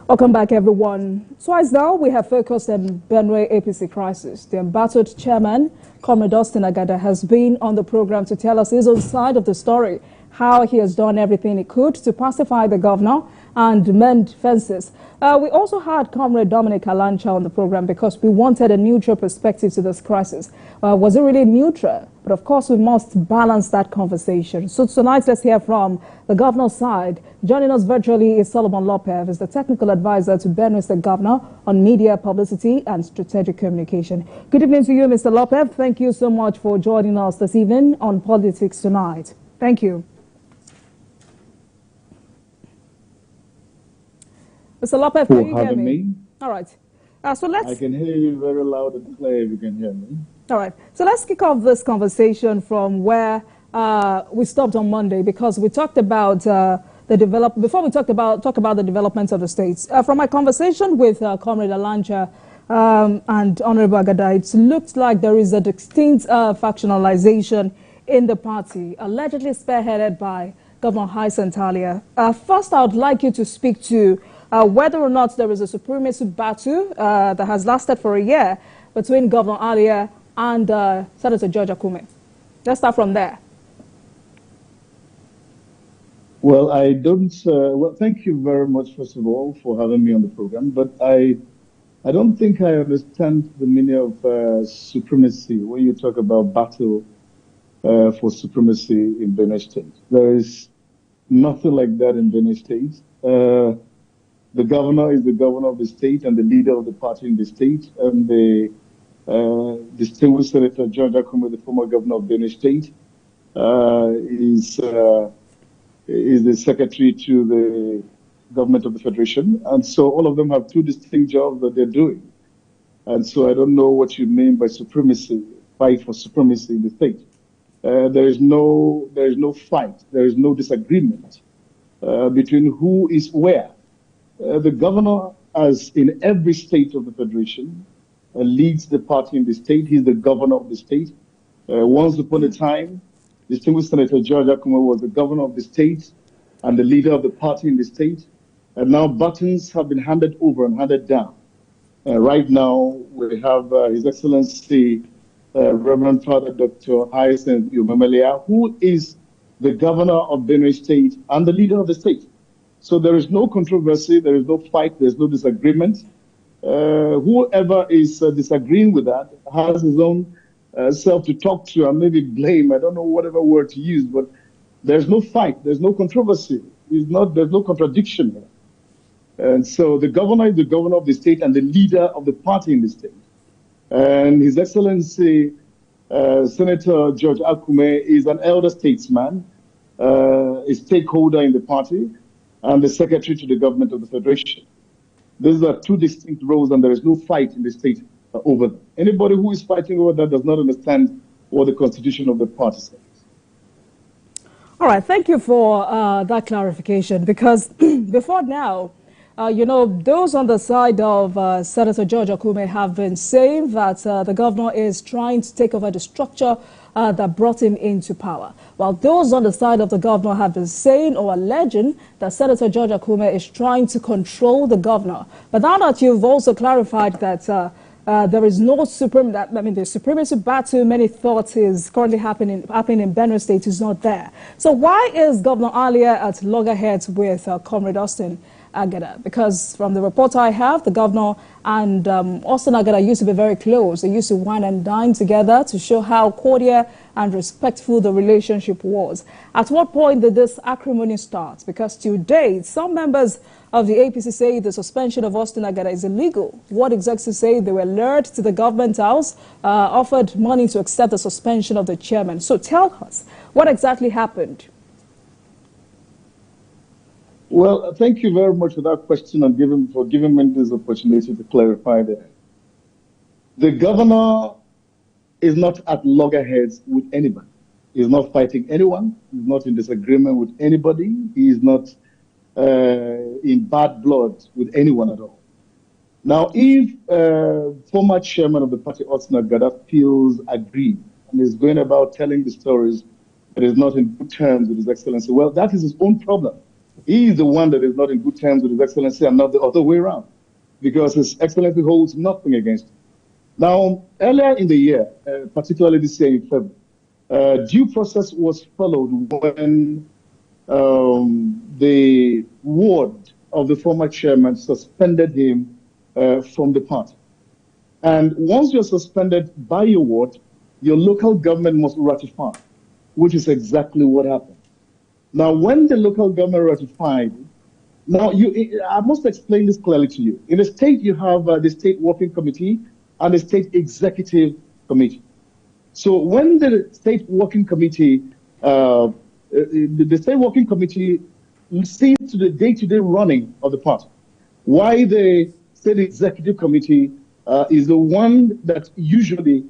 Welcome back, everyone. Twice now, we have focused on Benue APC crisis. The embattled chairman, Comrade Austin Agada, has been on the program to tell us his own side of the story, how he has done everything he could to pacify the governor and mend fences. We also had Comrade Dominic Alancha on the program because we wanted a neutral perspective to this crisis. Was it really neutral? But of course, we must balance that conversation. So tonight, let's hear from the governor's side. Joining us virtually is Solomon Lopez, is the technical advisor to Benue State Governor on media, publicity and strategic communication. Good evening to you, Mr. Lopez. Thank you so much for joining us this evening on Politics Tonight. Thank you. Mr. Lopez, can you hear me? All right. I can hear you very loud and clear if you can hear me. All right. So let's kick off this conversation from where we stopped on Monday, because we talked about before we talk about the developments of the states. From my conversation with Comrade Alancha and Honorable Agada, it looked like there is a distinct factionalization in the party, allegedly spearheaded by Governor Hyacinth Alia. First, I would like you to speak to whether or not there is a supremacy battle that has lasted for a year between Governor Alia and Senator George Akume. Let's start from there. Well, I don't. Well, thank you very much, first of all, for having me on the program. But I don't think I understand the meaning of supremacy when you talk about battle for supremacy in Benue State. There is nothing like that in Benue State. The governor is the governor of the state and the leader of the party in the state, and the distinguished Senator George Akume, the former governor of Benue State, is the secretary to the government of the federation, and so all of them have two distinct jobs that they're doing. And so I don't know what you mean by supremacy, fight for supremacy in the state. There is no fight, there is no disagreement between who is where. The governor, as in every state of the federation, leads the party in the state. He's the governor of the state. Once upon a time, distinguished Senator George Akume was the governor of the state and the leader of the party in the state. And now batons have been handed over and handed down. Right now, we have His Excellency Reverend Father Dr. Hyacinth Alia, who is the governor of Benue State and the leader of the state. So there is no controversy, there is no fight, there is no disagreement. Whoever is disagreeing with that has his own self to talk to and maybe blame. I don't know whatever word to use, but there's no fight, there's no controversy. There's no contradiction here. And so the governor is the governor of the state and the leader of the party in the state. And His Excellency Senator George Akume is an elder statesman, a stakeholder in the party, and the secretary to the government of the federation. These are two distinct roles, and there is no fight in the state over them. Anybody who is fighting over that does not understand what the constitution of the party says. All right, thank you for that clarification, because before now, those on the side of Senator George Akume have been saying that the governor is trying to take over the structure that brought him into power, while those on the side of the governor have been saying or alleging that Senator George Akume is trying to control the governor. But now that you've also clarified that there is no the supremacy battle many thought is currently happening in Benue State is not there. So why is Governor Alia at loggerheads with Comrade Austin Agada? Because from the report I have, the governor and Austin Agada used to be very close. They used to wine and dine together to show how cordial and respectful the relationship was. At what point did this acrimony start? Because to date, some members of the APC say the suspension of Austin Agada is illegal. What executives say they were lured to the government house, offered money to accept the suspension of the chairman. So tell us, what exactly happened? Well, thank you very much for that question and for giving me this opportunity to clarify that. The governor is not at loggerheads with anybody. He's not fighting anyone. He's not in disagreement with anybody. He is not in bad blood with anyone at all. Now, if former chairman of the party, Austin Agada, feels aggrieved and is going about telling the stories that is not in good terms with His Excellency, well, that is his own problem. He is the one that is not in good terms with His Excellency and not the other way around, because His Excellency holds nothing against him. Now, earlier in the year, particularly this year in February, due process was followed when the ward of the former chairman suspended him from the party. And once you're suspended by your ward, your local government must ratify, which is exactly what happened. Now, when the local government ratified, I must explain this clearly to you. In the state, you have the state working committee and the state executive committee. So when the state working committee, the state working committee sees to the day-to-day running of the party, why the state executive committee is the one that usually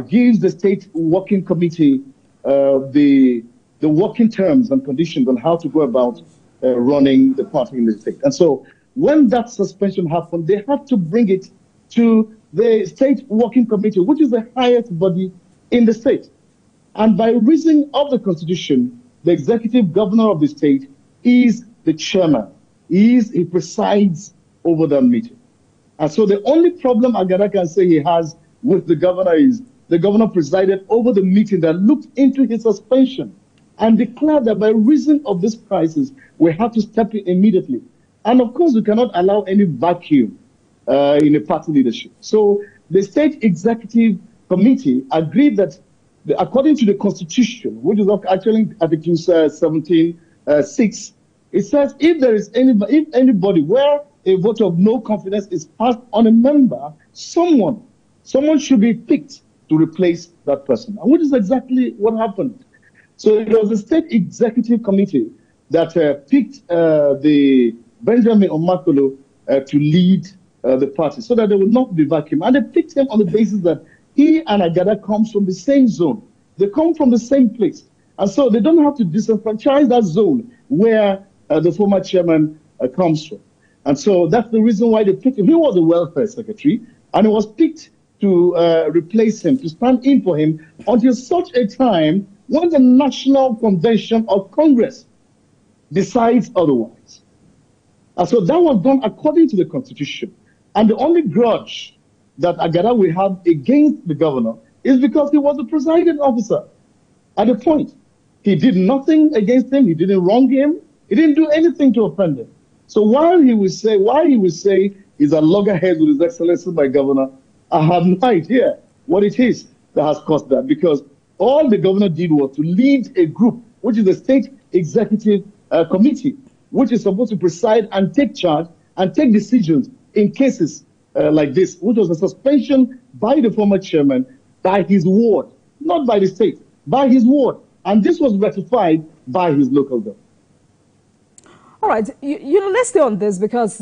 gives the state working committee the working terms and conditions on how to go about running the party in the state. And so when that suspension happened, they had to bring it to the state working committee, which is the highest body in the state. And by reason of the constitution, the executive governor of the state is the chairman. He presides over that meeting. And so the only problem Agada can say he has with the governor is the governor presided over the meeting that looked into his suspension and declared that by reason of this crisis, we have to step in immediately. And of course, we cannot allow any vacuum in a party leadership. So the state executive committee agreed that according to the constitution, which is actually Article 17(6), it says if anybody where a vote of no confidence is passed on a member, someone should be picked to replace that person, and which is exactly what happened. So it was the state executive committee that picked the Benjamin Omakolo to lead the party, so that there would not be vacuum. And they picked him on the basis that he and Agada comes from the same zone. They come from the same place. And so they don't have to disenfranchise that zone where the former chairman comes from. And so that's the reason why they picked him. He was a welfare secretary, and he was picked to replace him, to stand in for him until such a time when the National Convention of Congress decides otherwise. And so that was done according to the Constitution. And the only grudge that Agada will have against the governor is because he was the presiding officer at the point. He did nothing against him. He didn't wrong him. He didn't do anything to offend him. So while he would say he's a loggerhead with His Excellency my governor, I have no idea what it is that has caused that, because all the governor did was to lead a group, which is the state executive committee, which is supposed to preside and take charge and take decisions in cases like this, which was a suspension by the former chairman, by his ward, not by the state, by his ward. And this was ratified by his local government. All right, let's stay on this, because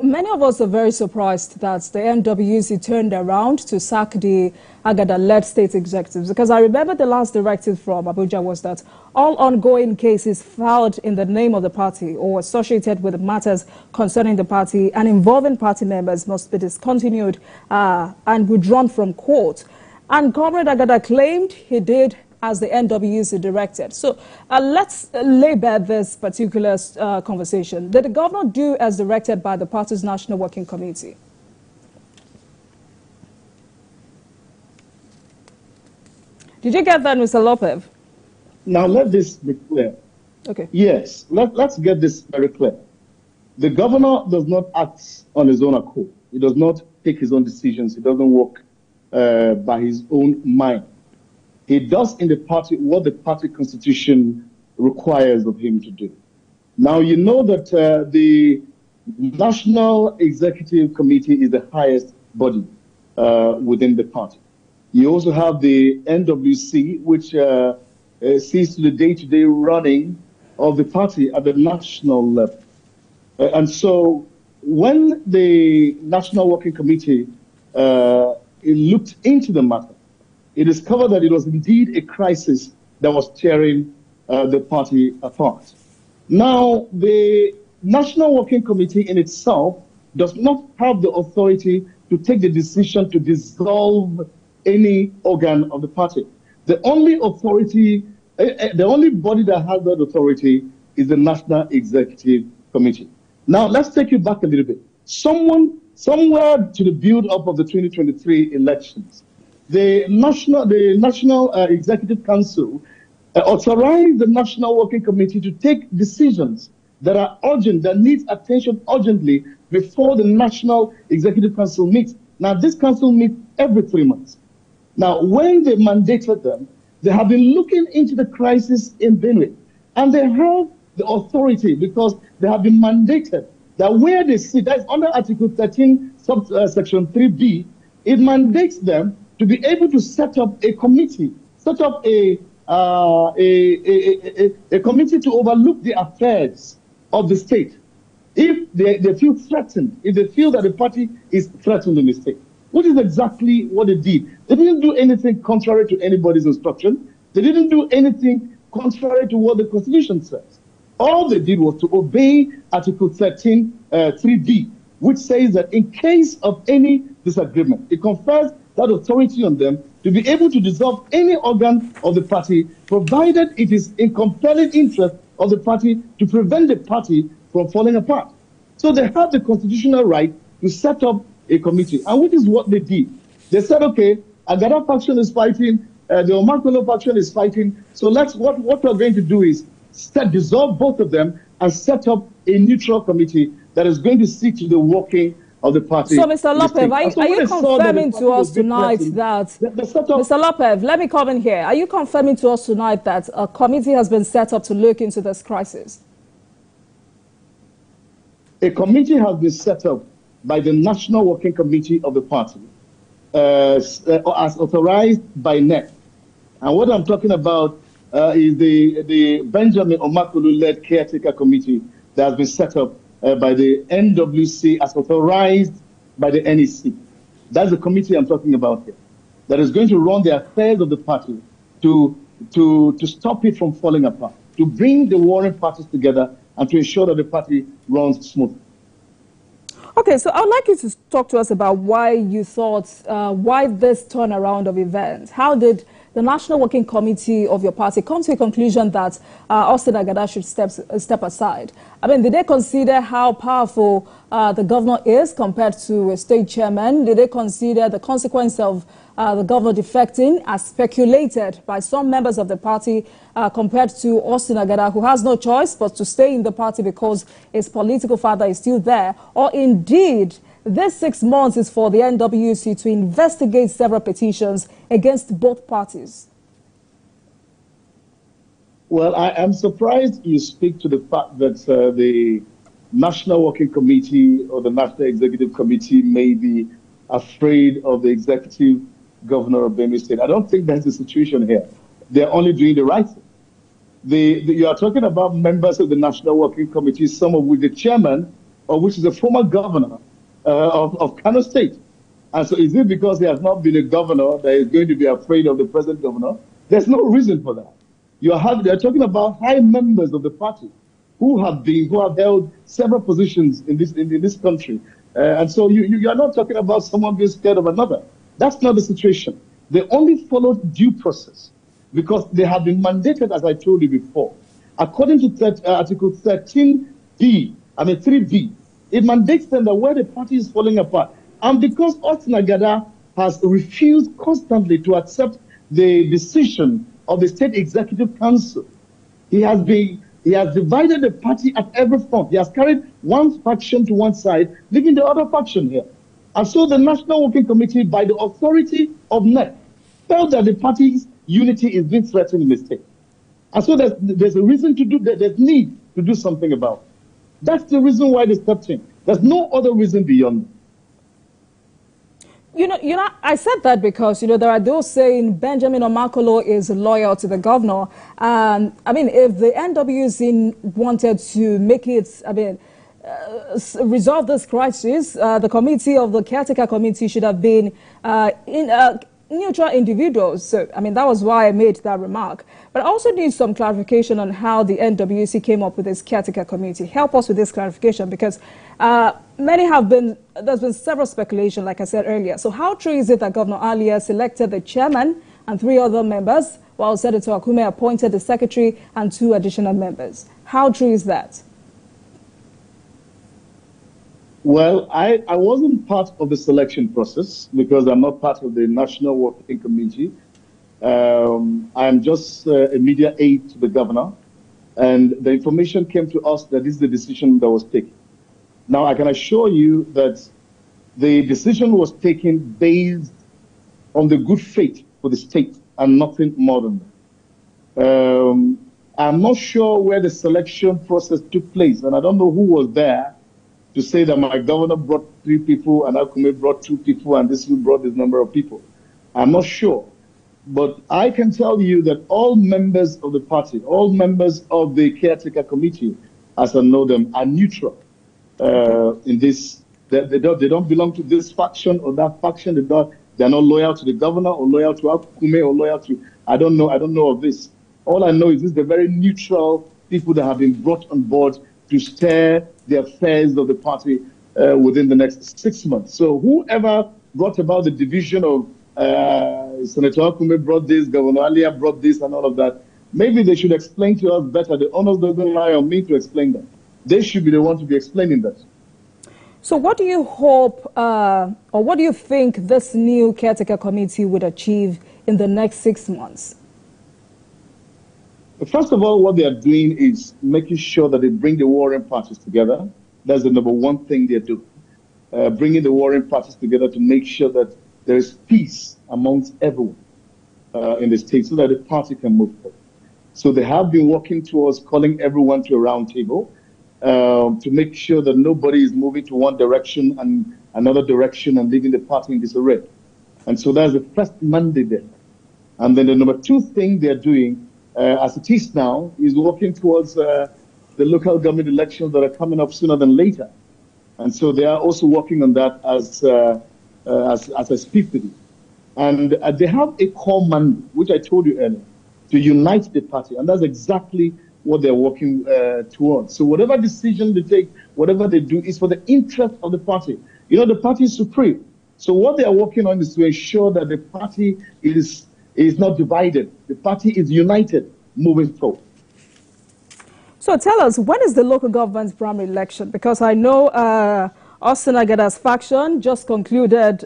many of us are very surprised that the NWC turned around to sack the Agada-led state executives, because I remember the last directive from Abuja was that all ongoing cases filed in the name of the party or associated with matters concerning the party and involving party members must be discontinued and withdrawn from court. And Comrade Agada claimed he did as the NWC directed. So let's lay bare this particular conversation. Did the governor do as directed by the party's National Working Committee? Did you get that, Mr. Lopez? Now, let this be clear. Okay. Yes, let's get this very clear. The governor does not act on his own accord. He does not take his own decisions. He doesn't work by his own mind. He does in the party what the party constitution requires of him to do. Now, you know that the National Executive Committee is the highest body within the party. You also have the NWC, which sees to the day-to-day running of the party at the national level. And so when the National Working Committee looked into the matter, it discovered that it was indeed a crisis that was tearing the party apart. Now, the National Working Committee in itself does not have the authority to take the decision to dissolve any organ of the party. The only authority, the only body that has that authority is the National Executive Committee. Now, let's take you back a little bit. Somewhere to the build-up of the 2023 elections, the National Executive Council authorized the National Working Committee to take decisions that are urgent, that needs attention urgently before the National Executive Council meets. Now, this council meets every 3 months. Now, when they mandated them, they have been looking into the crisis in Benue, and they have the authority because they have been mandated that where they sit, that's under Article 13, Section 3B, it mandates them to be able to set up a committee, set up a committee to overlook the affairs of the state. If they feel threatened, if they feel that the party is threatened in the state, which is exactly what they did. They didn't do anything contrary to anybody's instruction. They didn't do anything contrary to what the Constitution says. All they did was to obey Article 13, 3B, which says that in case of any disagreement, it confers that authority on them to be able to dissolve any organ of the party, provided it is in compelling interest of the party to prevent the party from falling apart. So they have the constitutional right to set up a committee, and which is what they did. They said, okay, Agada faction is fighting, the Omakolo faction is fighting, so what we're going to do is dissolve both of them and set up a neutral committee that is going to see to the working of the party. So, Mr. Lopev, are you confirming to us tonight that... Mr. Lopev, let me come in here. Are you confirming to us tonight that a committee has been set up to look into this crisis? A committee has been set up by the National Working Committee of the party, as authorized by NEC. And what I'm talking about is the Benjamin Omakulu-led caretaker committee that has been set up by the NWC as authorized by the NEC. That's the committee I'm talking about here, that is going to run the affairs of the party to stop it from falling apart, to bring the warring parties together and to ensure that the party runs smoothly. Okay, so I'd like you to talk to us about why you thought, why this turnaround of events. How did the National Working Committee of your party come to a conclusion that Austin Agada should step aside? I mean, did they consider how powerful the governor is compared to a state chairman? Did they consider the consequence of the governor defecting, as speculated by some members of the party, compared to Austin Agada, who has no choice but to stay in the party because his political father is still there? Or indeed, this 6 months is for the NWC to investigate several petitions against both parties? Well, I am surprised you speak to the fact that the National Working Committee or the National Executive Committee may be afraid of the executive governor of Benue State. I don't think that's the situation here. They're only doing the right thing. You are talking about members of the National Working Committee, some of which the chairman, of which is a former governor of Kano State. And so is it because he has not been a governor that is going to be afraid of the present governor? There's no reason for that. They're talking about high members of the party who have held several positions in this country. And so you are not talking about someone being scared of another. That's not the situation. They only followed due process because they have been mandated, as I told you before. According to Article 13B, 3B, it mandates them that where the party is falling apart. And because Austin Agada has refused constantly to accept the decision of the State Executive Council, he has divided the party at every front. He has carried one faction to one side, leaving the other faction here. And so the National Working Committee, by the authority of NEC, felt that the party's unity is being threatened in the state. And so there's a reason to do that. There's need to do something about it. That's the reason why they stepped in. There's no other reason beyond that. You know, I said that because, there are those saying Benjamin Omakolo is loyal to the governor. And, if the NWC wanted to make it, resolve this crisis, the committee of the caretaker committee should have been neutral individuals. So, that was why I made that remark. But I also need some clarification on how the NWC came up with this caretaker committee. Help us with this clarification, because there's been several speculation, like I said earlier. So how true is it that Governor Alia selected the chairman and 3 other members, while Senator Akume appointed the secretary and 2 additional members. How true is that? Well, I wasn't part of the selection process because I'm not part of the National Working Committee. I'm just a media aide to the governor. And the information came to us that this is the decision that was taken. Now, I can assure you that the decision was taken based on the good faith for the state and nothing more than that. I'm not sure where the selection process took place, and I don't know who was there to say that my governor brought 3 people and Akume brought 2 people and this one brought this number of people. I'm not sure. But I can tell you that all members of the party, all members of the caretaker committee, as I know them, are neutral in this. They don't belong to this faction or that faction. They're not loyal to the governor or loyal to Akume or loyal to. I don't know of this. All I know is this: they're very neutral people that have been brought on board to steer the affairs of the party within the next 6 months. So whoever brought about the division of Senator Akume brought this, Governor Alia brought this, and all of that. Maybe they should explain to us better. The honors doesn't lie on me to explain that. They should be the ones to be explaining that. So what do you hope, or what do you think this new caretaker committee would achieve in the next 6 months? First of all, what they are doing is making sure that they bring the warring parties together. That's the number one thing they're doing. Bringing the warring parties together to make sure that there is peace amongst everyone in the state so that the party can move forward. So they have been working towards calling everyone to a round table to make sure that nobody is moving to one direction and another direction and leaving the party in disarray. And so that's the first mandate there. And then the number 2 thing they're doing, as it is now, is working towards the local government elections that are coming up sooner than later. And so they are also working on that as I speak to you. And they have a core mandate, which I told you earlier, to unite the party. And that's exactly what they're working towards. So whatever decision they take, whatever they do, is for the interest of the party. You know, the party is supreme. So what they are working on is to ensure that the party is not divided. The party is united moving forward. So tell us, when is the local government primary election? Because I know Austin Agada's faction just concluded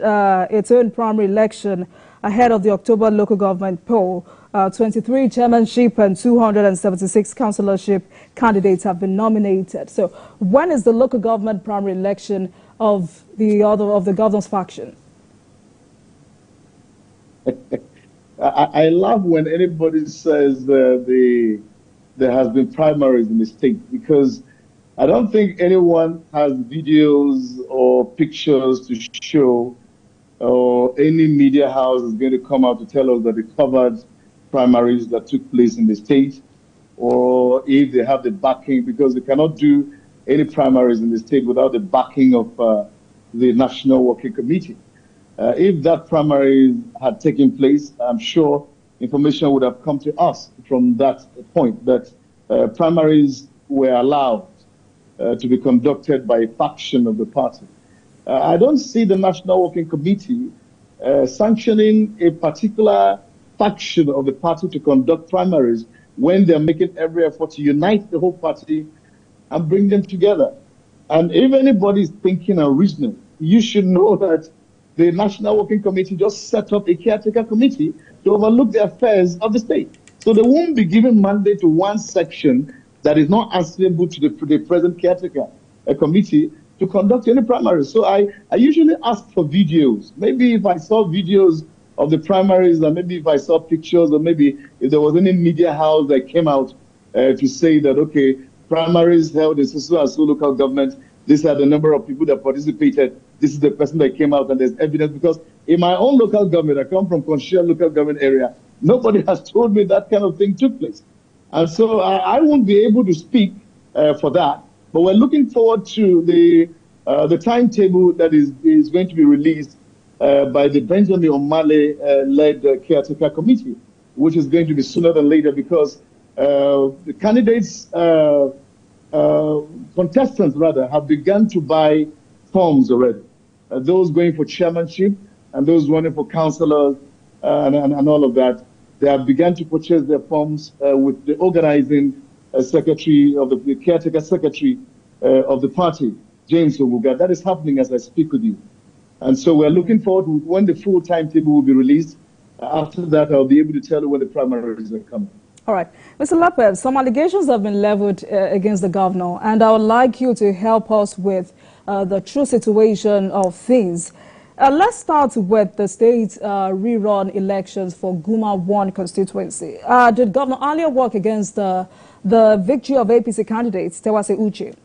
its own primary election ahead of the October local government poll. 23 chairmanship and 276 councillorship candidates have been nominated. So when is the local government primary election of the governor's faction? I love when anybody says there has been primaries in the state, because I don't think anyone has videos or pictures to show, or any media house is going to come out to tell us that they covered primaries that took place in the state, or if they have the backing, because they cannot do any primaries in the state without the backing of the National Working Committee. If that primary had taken place, I'm sure information would have come to us from that point that primaries were allowed to be conducted by a faction of the party. I don't see the National Working Committee sanctioning a particular faction of the party to conduct primaries when they're making every effort to unite the whole party and bring them together. And if anybody is thinking and reasoning, you should know that the National Working Committee just set up a caretaker committee to overlook the affairs of the state. So they won't be giving mandate to one section that is not answerable to the present caretaker committee to conduct any primaries. So I usually ask for videos. Maybe if I saw videos of the primaries, or maybe if I saw pictures, or maybe if there was any media house that came out to say that, okay, primaries held in so and so local government, these are the number of people that participated, this is the person that came out, and there's evidence. Because in my own local government, I come from Conchia local government area, nobody has told me that kind of thing took place. And so I won't be able to speak for that. But we're looking forward to the timetable that is going to be released by the Benjamin Omale-led caretaker committee, which is going to be sooner than later, because the candidates, contestants rather, have begun to buy forms already. Those going for chairmanship and those running for councillors and all of that. They have begun to purchase their forms with the organizing secretary of the caretaker secretary of the party, James Obuga. That is happening as I speak with you. And so we're looking forward to when the full timetable will be released. After that, I'll be able to tell you when the primaries are coming. All right. Mr. Lopez, some allegations have been leveled against the governor, and I would like you to help us with the true situation of things. Let's start with the state rerun elections for Guma 1 constituency. Did Governor Alia work against the victory of APC candidate, Tewase Uche?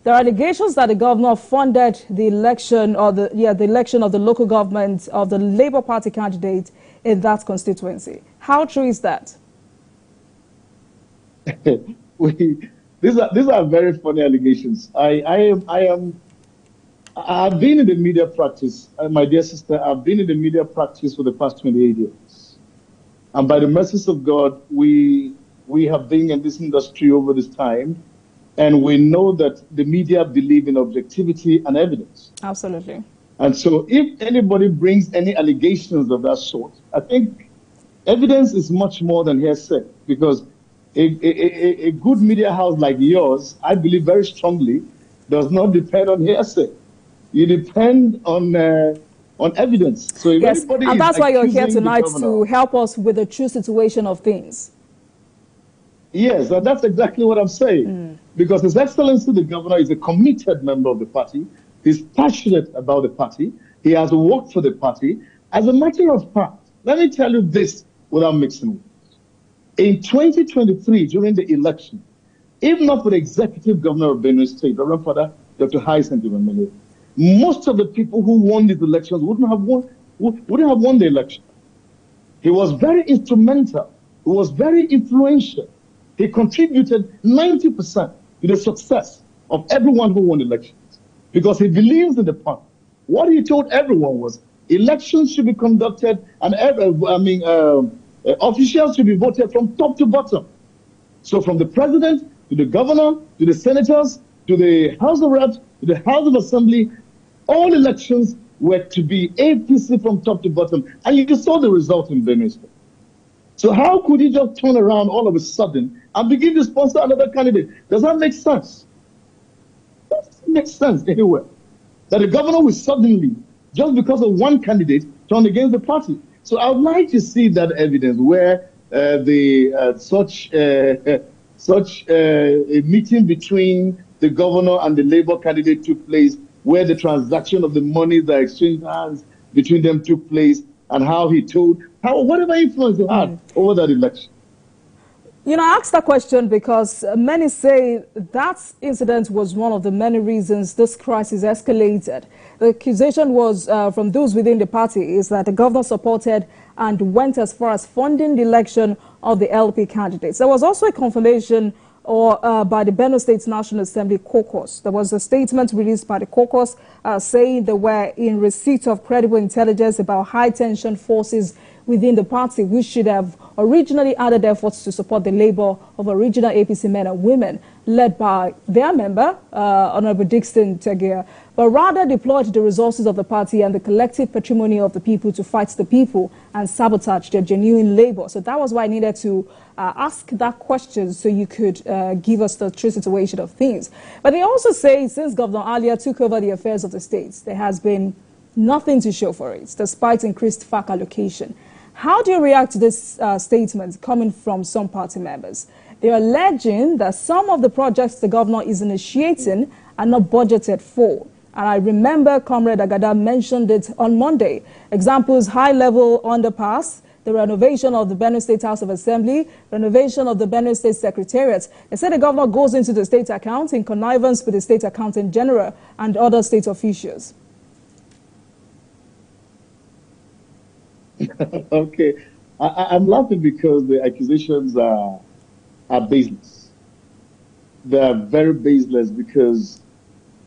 There are allegations that the governor funded the election, or the election of the local government of the Labour Party candidate in that constituency. How true is that? These are very funny allegations. I've been in the media practice, my dear sister. I've been in the media practice for the past 28 years, and by the mercies of God, we have been in this industry over this time. And we know that the media believe in objectivity and evidence. Absolutely. And so if anybody brings any allegations of that sort, I think evidence is much more than hearsay, because a good media house like yours, I believe very strongly, does not depend on hearsay. You depend on evidence. So if yes, anybody and that's why you're here tonight, governor, to help us with the true situation of things. Yes, and that's exactly what I'm saying. Because His Excellency the Governor is a committed member of the party. He's passionate about the party. He has worked for the party. As a matter of fact, let me tell you this without mixing words. In 2023, during the election, if not for the Executive Governor of Benue State, Reverend Father Dr. Hyacinth Emmanuel, most of the people who won these elections wouldn't have won the election. He was very instrumental. He was very influential. He contributed 90% to the success of everyone who won elections, because he believes in the party. What he told everyone was elections should be conducted, and officials should be voted from top to bottom. So from the president to the governor to the senators to the House of Reps to the House of Assembly, all elections were to be APC from top to bottom. And you saw the result in Benue State. So how could he just turn around all of a sudden and begin to sponsor another candidate? Does that make sense? That doesn't make sense anywhere. That the governor will suddenly, just because of one candidate, turn against the party. So I would like to see that evidence where such a meeting between the governor and the Labour candidate took place, where the transaction of the money that exchanged hands between them took place, and how he told, whatever influence he had over that election. You know, I asked that question because many say that incident was one of the many reasons this crisis escalated. The accusation was from those within the party is that the governor supported and went as far as funding the election of the LP candidates. There was also a confirmation by the Benue State National Assembly caucus. There was a statement released by the caucus saying they were in receipt of credible intelligence about high-tension forces within the party, which should have originally added efforts to support the labor of original APC men and women, led by their member, Honorable Dixon Tegia, but rather deployed the resources of the party and the collective patrimony of the people to fight the people and sabotage their genuine labor. So that was why I needed to ask that question, so you could give us the true situation of things. But they also say since Governor Alia took over the affairs of the states, there has been nothing to show for it, despite increased FAC allocation. How do you react to this statement coming from some party members? They are alleging that some of the projects the governor is initiating are not budgeted for. And I remember Comrade Agada mentioned it on Monday. Examples: high-level underpass, the renovation of the Benue State House of Assembly, renovation of the Benue State Secretariat. They said the governor goes into the state account in connivance with the state accountant general and other state officials. Okay, I'm laughing because the accusations are baseless. They are very baseless because,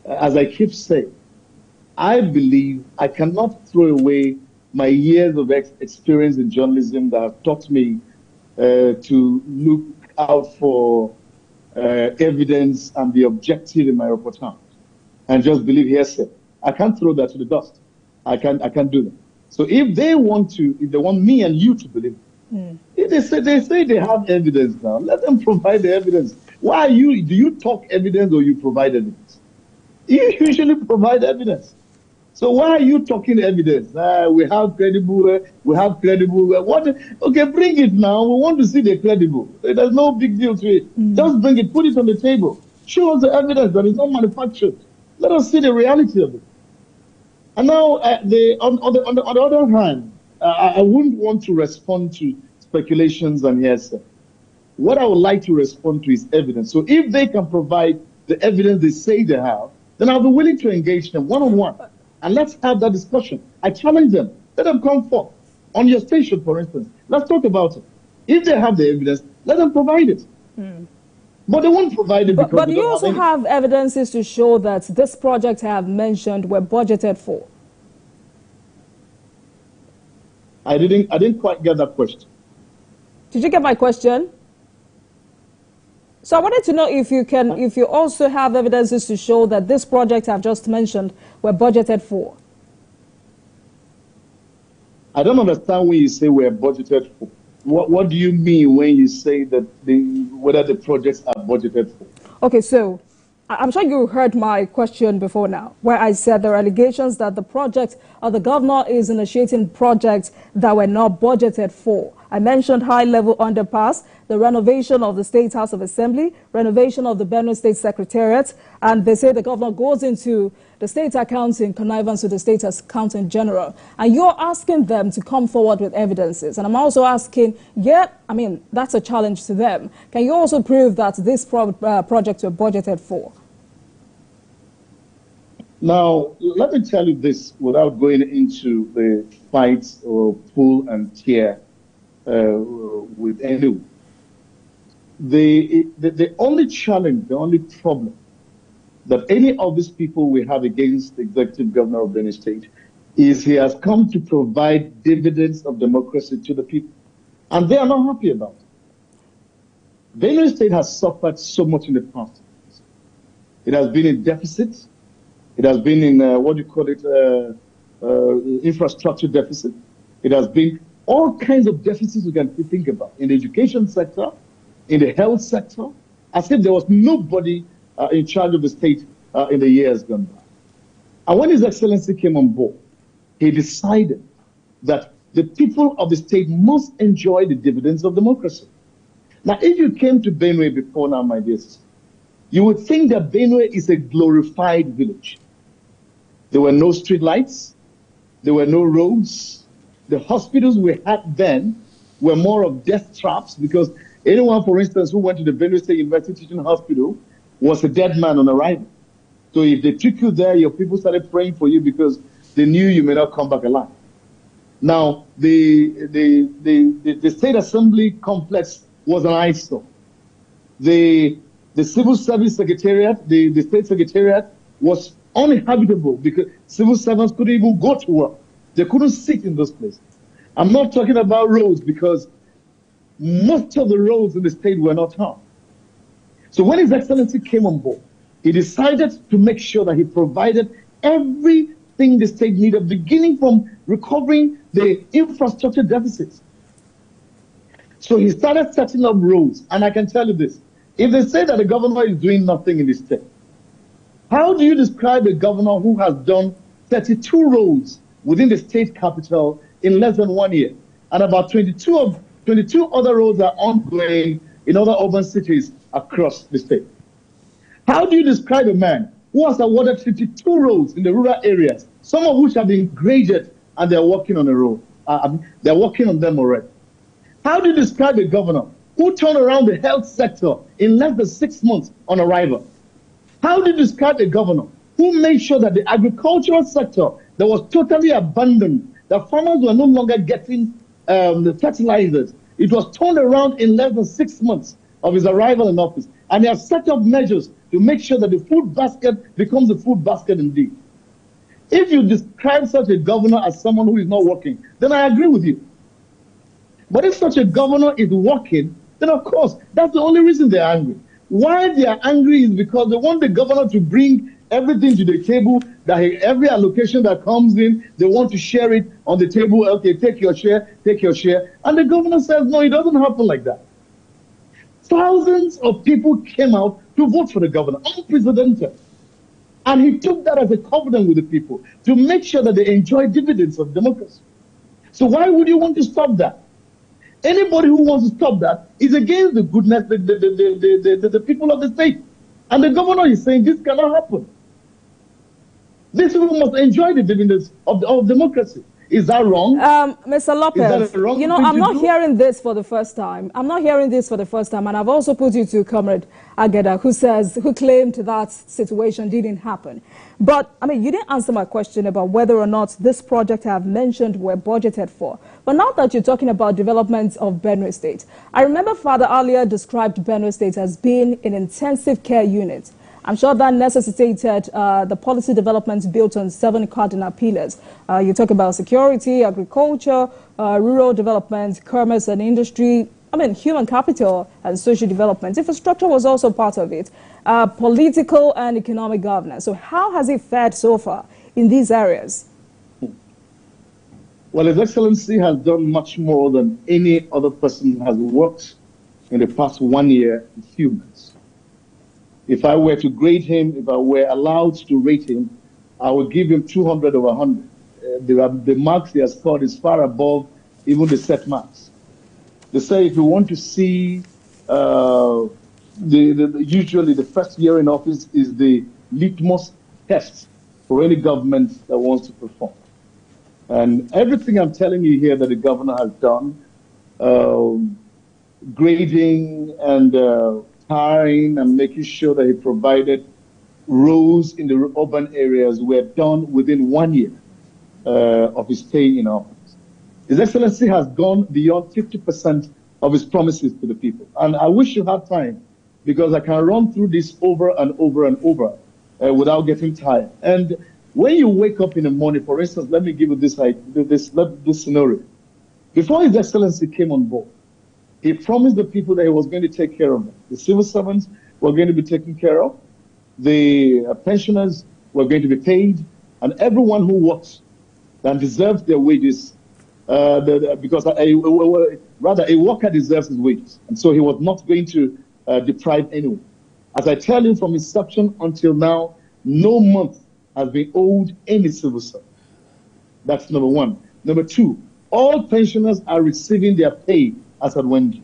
as I keep saying, I believe I cannot throw away my years of experience in journalism that have taught me to look out for evidence and be objective in my reportage and just believe hearsay. I can't throw that to the dust. I can't do that. So if they want me and you to believe, if they say they have evidence now, let them provide the evidence. Do you talk evidence or you provide evidence? You usually provide evidence. So why are you talking evidence? We have credible, what? Okay, bring it now. We want to see the credible. There's no big deal to it. Just bring it, put it on the table. Show us the evidence that it's not manufactured. Let us see the reality of it. And now, on the other hand, I wouldn't want to respond to speculations and hearsay. What I would like to respond to is evidence. So if they can provide the evidence they say they have, then I'll be willing to engage them one-on-one. And let's have that discussion. I challenge them. Let them come forth. On your station, for instance. Let's talk about it. If they have the evidence, let them provide it. But they won't provide it because But you also have evidences to show that this project I have mentioned were budgeted for. I didn't quite get that question. Did you get my question? So I wanted to know if you also have evidences to show that this project I've just mentioned were budgeted for. I don't understand when you say we're budgeted for. What do you mean when you say that whether the projects are budgeted for? Okay, so I'm sure you heard my question before now, where I said there are allegations that the project or the governor is initiating projects that were not budgeted for. I mentioned high-level underpass, the renovation of the State House of Assembly, renovation of the Benue State Secretariat, and they say the governor goes into the state accounting connivance with the state accountant general. And you're asking them to come forward with evidences. And I'm also asking, that's a challenge to them. Can you also prove that this project were budgeted for? Now, let me tell you this without going into the fights or pull and tear with anyone. The only challenge, the only problem that any of these people we have against the executive governor of Benue State is he has come to provide dividends of democracy to the people. And they are not happy about it. Benue State has suffered so much in the past. It has been in deficit. It has been in, infrastructure deficit. It has been all kinds of deficits you can think about in the education sector, in the health sector, as if there was nobody in charge of the state in the years gone by. And when His Excellency came on board, he decided that the people of the state must enjoy the dividends of democracy. Now, if you came to Benue before now, my dear sister, you would think that Benue is a glorified village. There were no street lights. There were no roads. The hospitals we had then were more of death traps because anyone, for instance, who went to the Benue State University Teaching Hospital was a dead man on arrival. So if they took you there, your people started praying for you because they knew you may not come back alive. Now, the State Assembly complex was an eyesore. The Civil Service Secretariat, the State Secretariat was uninhabitable because civil servants couldn't even go to work. They couldn't sit in those places. I'm not talking about roads because most of the roads in the state were not tarred. So when His Excellency came on board, he decided to make sure that he provided everything the state needed, beginning from recovering the infrastructure deficits. So he started setting up roads. And I can tell you this, if they say that the governor is doing nothing in the state, how do you describe a governor who has done 32 roads within the state capital in less than 1 year? And about 22 other roads are ongoing in other urban cities across the state. How do you describe a man who has awarded 52 roads in the rural areas, some of which have been graded and they're working on the road? They're working on them already. How do you describe a governor who turned around the health sector in less than 6 months on arrival? How do you describe a governor who made sure that the agricultural sector that was totally abandoned, that farmers were no longer getting the fertilizers, it was turned around in less than 6 months of his arrival in office? And he has set up measures to make sure that the food basket becomes a food basket indeed. If you describe such a governor as someone who is not working, then I agree with you. But if such a governor is working, then of course, that's the only reason they're angry. Why they are angry is because they want the governor to bring everything to the table, that every allocation that comes in, they want to share it on the table. Okay, take your share, take your share. And the governor says, no, it doesn't happen like that. Thousands of people came out to vote for the governor, unprecedented. And he took that as a covenant with the people to make sure that they enjoy dividends of democracy. So why would you want to stop that? Anybody who wants to stop that is against the goodness, the people of the state. And the governor is saying this cannot happen. These people must enjoy the dividends of democracy. Is that wrong? Mr. Lopez, you know, I'm not hearing this for the first time. I'm not hearing this for the first time. And I've also put you to Comrade Ageda, who claimed that situation didn't happen. But, I mean, you didn't answer my question about whether or not this project I've mentioned were budgeted for. But now that you're talking about development of Benue State, I remember Father earlier described Benue State as being an intensive care unit. I'm sure that necessitated the policy developments built on 7 cardinal pillars. You talk about security, agriculture, rural development, commerce and industry, I mean, human capital and social development. Infrastructure was also part of it. Political and economic governance. So how has it fared so far in these areas? Well, His Excellency has done much more than any other person has worked in the past 1 year and few months. If I were to grade him, if I were allowed to rate him, I would give him 200 over 100. The marks he has scored is far above even the set marks. They say if you want to see, usually the first year in office is the litmus test for any government that wants to perform. And everything I'm telling you here that the governor has done, grading and hiring and making sure that he provided roads in the urban areas were done within 1 year of his stay in office. His Excellency has gone beyond 50% of his promises to the people. And I wish you had time, because I can run through this over and over and over without getting tired. And when you wake up in the morning, for instance, let me give you this scenario. Before His Excellency came on board, he promised the people that he was going to take care of them. The civil servants were going to be taken care of. The pensioners were going to be paid. And everyone who works and deserves their wages, because a worker deserves his wages. And so he was not going to deprive anyone. As I tell you, from inception until now, no month has been owed any civil servant. That's number one. Number two, all pensioners are receiving their pay as at when due.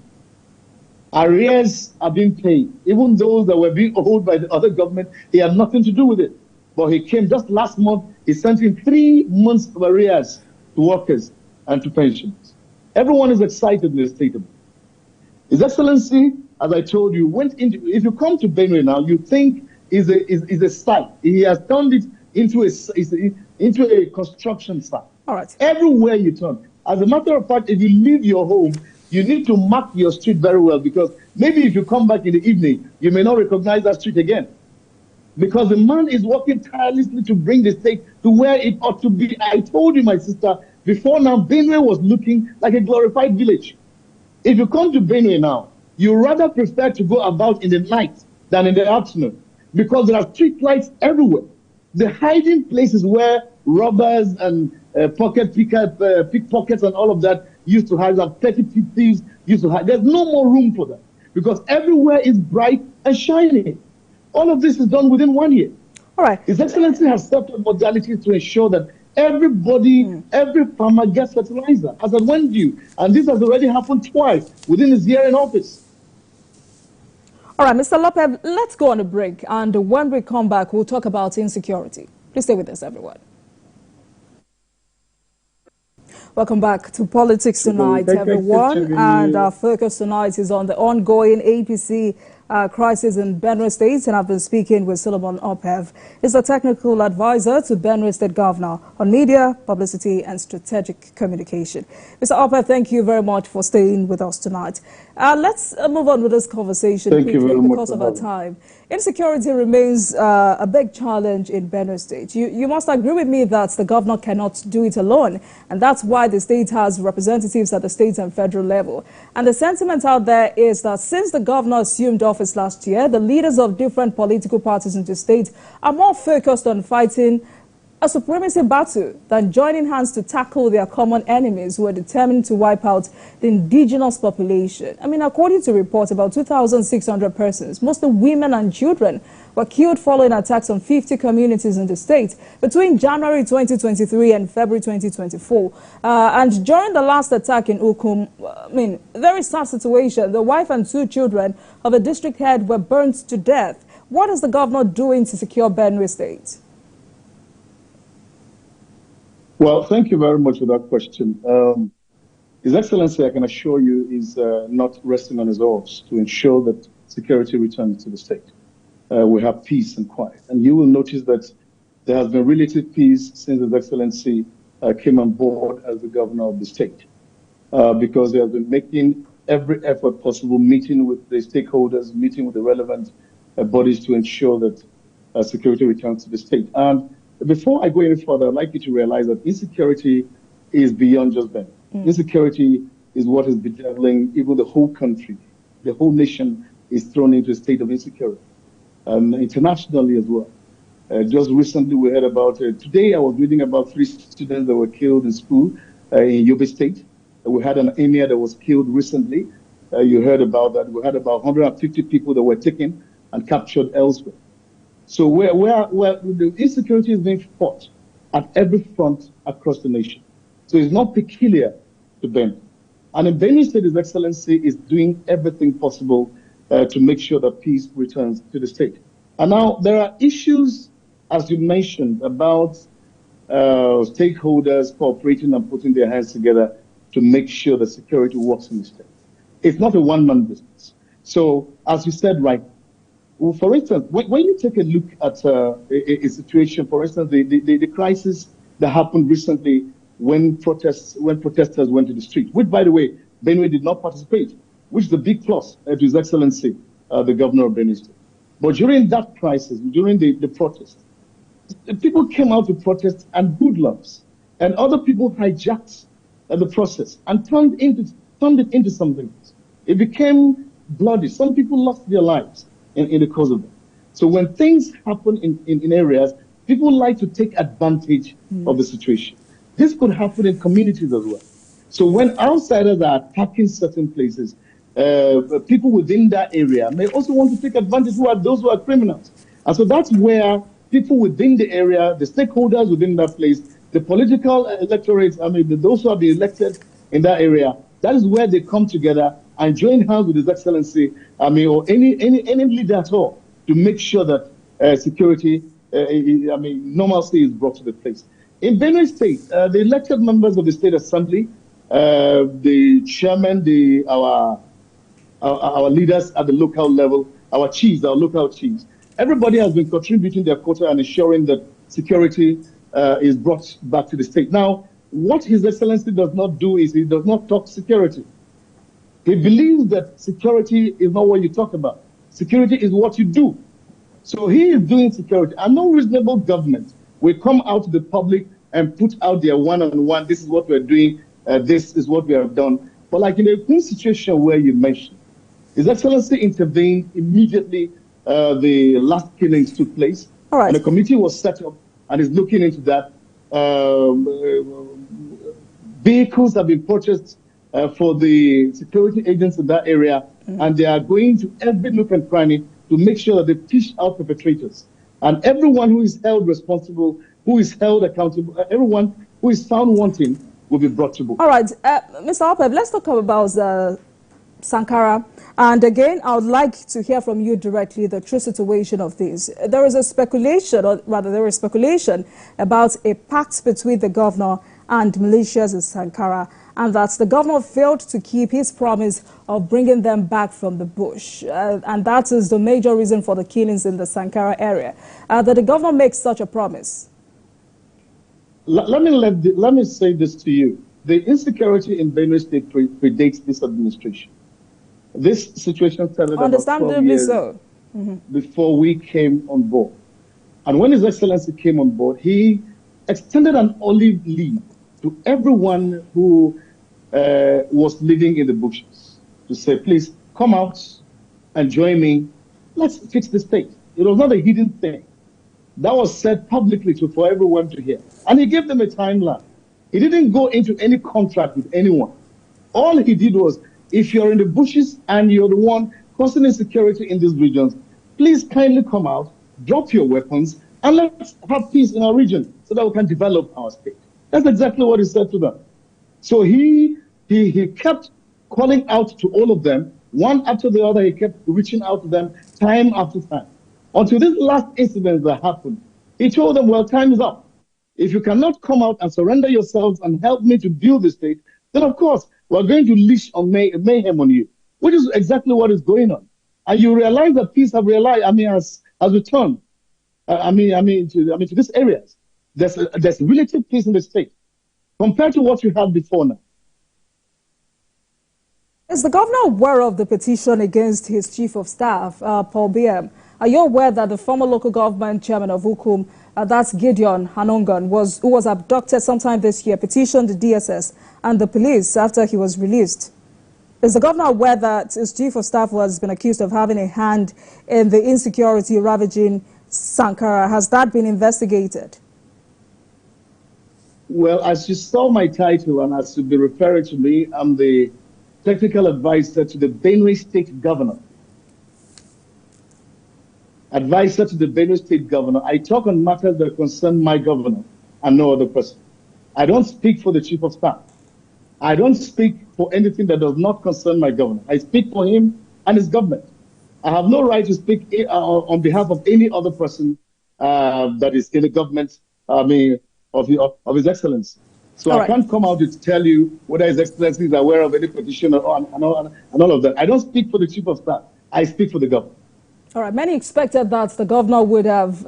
Arrears are being paid. Even those that were being owed by the other government, he had nothing to do with it. But he came just last month, he sent in 3 months of arrears to workers and to pensioners. Everyone is excited in the state of it. His Excellency, as I told you, went into, if you come to Benue now, you think is a site. He has turned it into a construction site. All right. Everywhere you turn. As a matter of fact, if you leave your home, you need to mark your street very well, because maybe if you come back in the evening, you may not recognize that street again. Because the man is working tirelessly to bring the state to where it ought to be. I told you, my sister, before now, Benue was looking like a glorified village. If you come to Benue now, you rather prefer to go about in the night than in the afternoon, because there are street lights everywhere. The hiding places where robbers and pickpockets and all of that used to hide, and petty thieves used to hide. There's no more room for that, because everywhere is bright and shining. All of this is done within 1 year. All right. His Excellency has set up modalities to ensure that everybody, every farmer gets fertilizer as and when due. And this has already happened twice within his year in office. All right, Mr. Lopez, let's go on a break. And when we come back, we'll talk about insecurity. Please stay with us, everyone. Welcome back to Politics Tonight, everyone. And our focus tonight is on the ongoing APC crisis in Benue State. And I've been speaking with Solomon Opev. He's a technical advisor to Benue State Governor on media, publicity, and strategic communication. Mr. Opev, thank you very much for staying with us tonight. Let's move on with this conversation quickly because of our time. insecurity remains a big challenge in Benue State. You must agree with me that the governor cannot do it alone, and that's why the state has representatives at the state and federal level. And the sentiment out there is that since the governor assumed office last year, the leaders of different political parties in the state are more focused on fighting a supremacy battle than joining hands to tackle their common enemies who are determined to wipe out the indigenous population. I mean, according to reports, about 2,600 persons, mostly women and children, were killed following attacks on 50 communities in the state between January 2023 and February 2024. And during the last attack in Ukum, I mean, very sad situation. The wife and 2 children of a district head were burnt to death. What is the governor doing to secure Benue State? Well, thank you very much for that question. His Excellency, I can assure you, is not resting on his oars to ensure that security returns to the state. We have peace and quiet. And you will notice that there has been relative peace since His Excellency came on board as the governor of the state, because they have been making every effort possible, meeting with the stakeholders, meeting with the relevant bodies to ensure that security returns to the state. And before I go any further, I'd like you to realize that insecurity is beyond just Benue. Insecurity is what is bedeviling even the whole country. The whole nation is thrown into a state of insecurity, internationally as well. Just recently we heard about, today I was reading about 3 students that were killed in school in Yobe State. We had an emir that was killed recently. You heard about that. We had about 150 people that were taken and captured elsewhere. So where the insecurity is being fought at every front across the nation. So it's not peculiar to Benue. And in Benue State, His Excellency is doing everything possible to make sure that peace returns to the state. And now there are issues, as you mentioned, about stakeholders cooperating and putting their hands together to make sure that security works in the state. It's not a one-man business. So as you said, right, well, for instance, when you take a look at a situation, for instance, the crisis that happened recently when protesters went to the street, which, by the way, Benue did not participate, which is a big plus to His Excellency, the governor of Benue State. But during that crisis, during the protest, people came out to protest and hoodlums, and other people hijacked the process and turned it into something else. It became bloody. Some people lost their lives in the course of that. So when things happen in areas, people like to take advantage of the situation. This could happen in communities as well. So when outsiders are attacking certain places, people within that area may also want to take advantage of those who are criminals. And so that's where people within the area, the stakeholders within that place, the political electorates, I mean, those who have been elected in that area, that is where they come together and join hands with His Excellency, I mean, or any leader at all, to make sure that security, normalcy is brought to the place. In Benue State, the elected members of the State Assembly, the chairman, our leaders at the local level, our chiefs, our local chiefs, everybody has been contributing their quota and ensuring that security is brought back to the state. Now, what His Excellency does not do is he does not talk security. He believes that security is not what you talk about. Security is what you do. So he is doing security. And no reasonable government will come out to the public and put out their one-on-one, this is what we're doing, this is what we have done. But like in a situation where you mentioned, His Excellency intervened immediately. The last killings took place. All right. And a committee was set up and is looking into that. Vehicles have been purchased for the security agents in that area, and they are going to every nook and cranny to make sure that they fish out perpetrators. And everyone who is held responsible, who is held accountable, everyone who is found wanting will be brought to book. All right, Mr. Opeb, let's talk about Sankara. And again, I would like to hear from you directly the true situation of this. There is a speculation, or rather there is speculation about a pact between the governor and militias in Sankara, and that the governor failed to keep his promise of bringing them back from the bush. And that is the major reason for the killings in the Sankara area, that the governor makes such a promise. Let me say this to you. The insecurity in Benue State predates this administration. This situation started about 12 years. So. before we came on board. And when His Excellency came on board, he extended an olive leaf to everyone who was living in the bushes to say, please come out and join me. Let's fix the state. It was not a hidden thing. That was said publicly for everyone to hear. And he gave them a timeline. He didn't go into any contract with anyone. All he did was, if you're in the bushes and you're the one causing insecurity in these regions, please kindly come out, drop your weapons, and let's have peace in our region so that we can develop our state. That's exactly what he said to them. So he kept calling out to all of them, one after the other. He kept reaching out to them time after time. Until this last incident that happened, he told them, well, time is up. If you cannot come out and surrender yourselves and help me to build the state, then of course, we're going to leash on mayhem on you, which is exactly what is going on. And you realize that peace has returned. To these areas. There's relative peace in the state compared to what you had before now. Is the governor aware of the petition against his chief of staff, Paul BM? Are you aware that the former local government chairman of Ukum, that's Gideon Hanongan, who was abducted sometime this year, petitioned the DSS and the police after he was released? Is the governor aware that his chief of staff has been accused of having a hand in the insecurity ravaging Sankara? Has that been investigated? Well, as you saw my title and as you've been referring to me, I'm the technical advisor to the Benue State Governor. Advisor to the Benue State Governor. I talk on matters that concern my governor and no other person. I don't speak for the chief of staff. I don't speak for anything that does not concern my governor. I speak for him and his government. I have no right to speak on behalf of any other person that is in the government, of His Excellency. So I can't come out to tell you whether His Excellency is aware of any petition and all of that. I don't speak for the chief of staff. I speak for the government. All right. Many expected that the governor would have,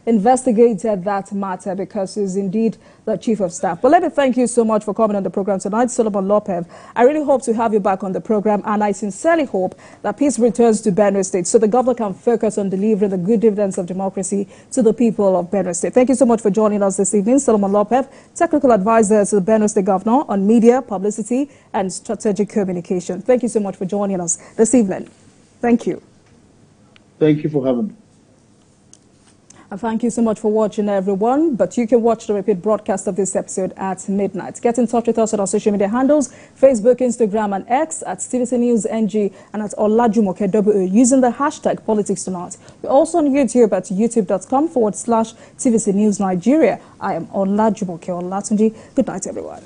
investigated that matter because he's indeed the chief of staff. But let me thank you so much for coming on the program tonight, Solomon Lopez. I really hope to have you back on the program, and I sincerely hope that peace returns to Benue State so the governor can focus on delivering the good dividends of democracy to the people of Benue State. Thank you so much for joining us this evening, Solomon Lopez, technical advisor to the Benue State governor on media, publicity, and strategic communication. Thank you so much for joining us this evening. Thank you. Thank you for having me. And thank you so much for watching, everyone. But you can watch the repeat broadcast of this episode at midnight. Get in touch with us on our social media handles, Facebook, Instagram, and X at TVC News NG and at Olajumoke WO using the hashtag Politics Tonight. We're also on YouTube at youtube.com/TVC News Nigeria. I am Olajumoke Olatunji. Good night, everyone.